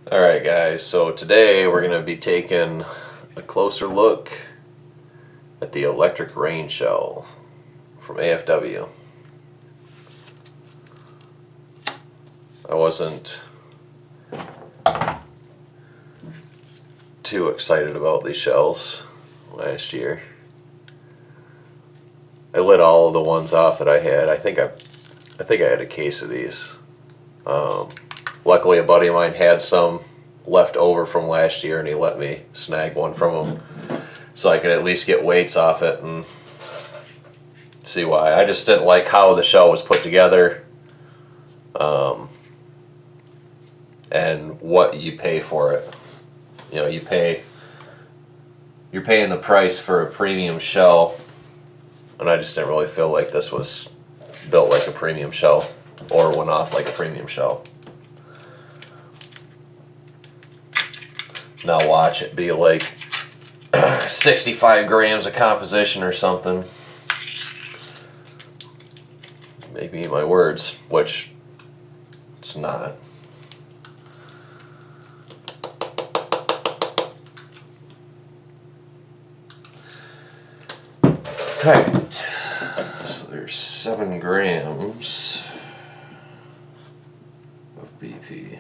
Alright guys, so today we're going to be taking a closer look at the electric rain shell from AFW. I wasn't too excited about these shells last year. I lit all of the ones off that I had. I think I had a case of these. Luckily a buddy of mine had some left over from last year and he let me snag one from him so I could at least get weights off it and see why. I just didn't like how the shell was put together and what you pay for it. You know, you're paying the price for a premium shell, and I just didn't really feel like this was built like a premium shell or went off like a premium shell. Now watch it be like 65 grams of composition or something. Make me eat my words, which it's not. Alright, so there's 7 grams of BP.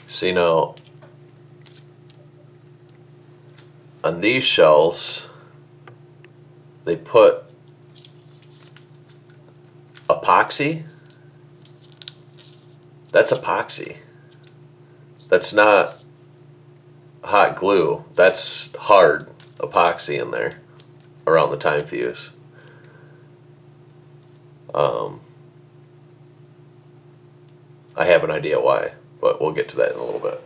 See now, on these shells, they put epoxy. That's epoxy. That's not hot glue. That's hard epoxy in there around the time fuse. I have an idea why, but we'll get to that in a little bit.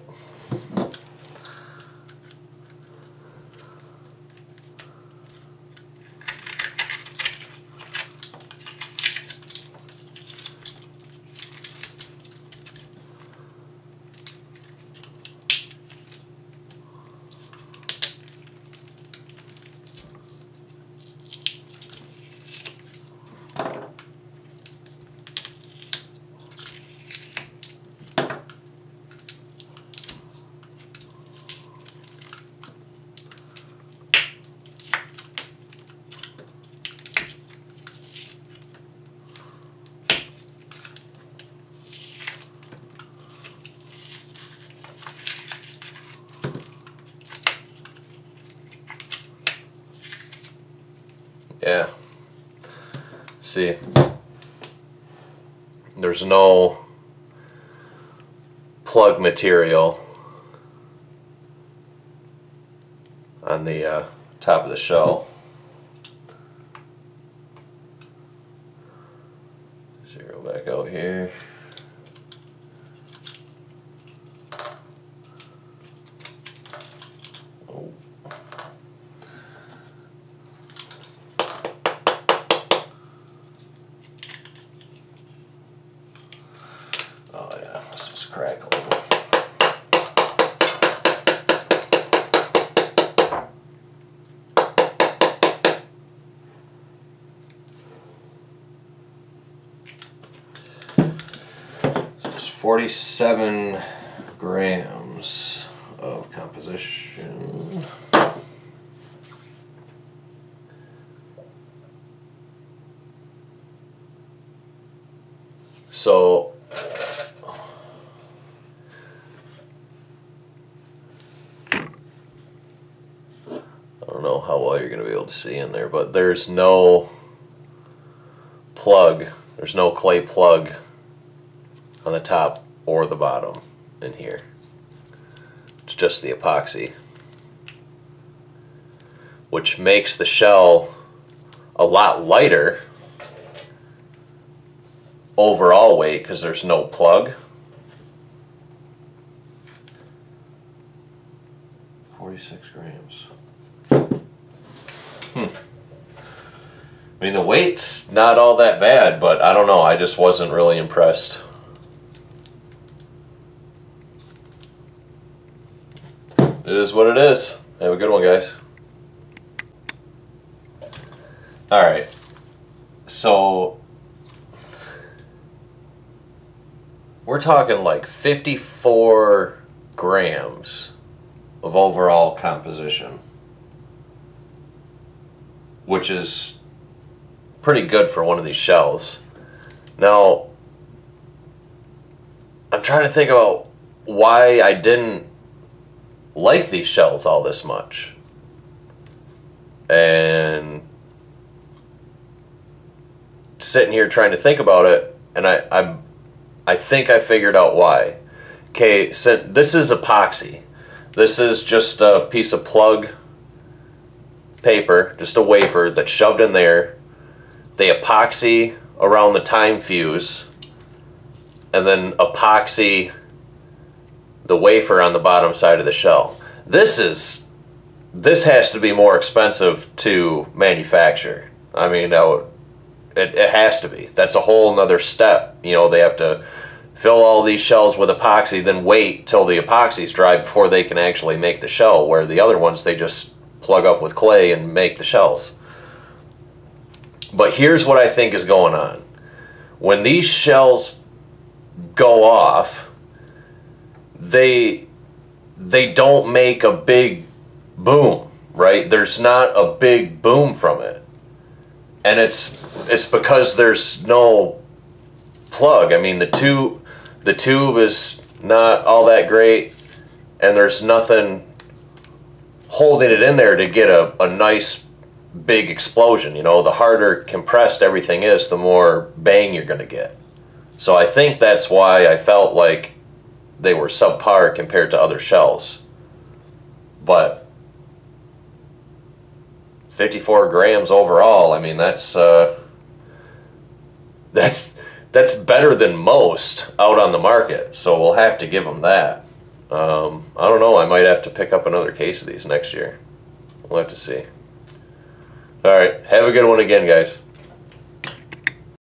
Yeah. See, there's no plug material on the top of the shell. Zero back out here. Oh. Oh yeah, this was crackling. Just 47 grams of composition. So I don't know how well you're going to be able to see in there, but there's no plug, there's no clay plug on the top or the bottom in here. It's just the epoxy, which makes the shell a lot lighter overall weight because there's no plug. 46 grams. I mean, the weight's not all that bad, but I don't know. I just wasn't really impressed. It is what it is. Have a good one, guys. Alright. So, we're talking like 54 grams of overall composition, which is pretty good for one of these shells. Now, I'm trying to think about why I didn't like these shells all this much. And sitting here trying to think about it, and I think I figured out why. Okay, so this is epoxy. This is just a piece of plug paper, just a wafer that's shoved in there. They epoxy around the time fuse, and then epoxy the wafer on the bottom side of the shell. This has to be more expensive to manufacture. I mean, it has to be. That's a whole nother step. You know, they have to fill all these shells with epoxy, then wait till the epoxy's dry before they can actually make the shell, where the other ones, they just plug up with clay and make the shells. But here's what I think is going on. When these shells go off, they don't make a big boom, right? There's not a big boom from it. And it's because there's no plug. I mean, the tube is not all that great, and there's nothing holding it in there to get a nice big explosion. You know, the harder compressed everything is, the more bang you're going to get. So I think that's why I felt like they were subpar compared to other shells. But 54 grams overall, I mean, that's better than most out on the market, so we'll have to give them that. I don't know, I might have to pick up another case of these next year. We'll have to see. Alright, have a good one again, guys.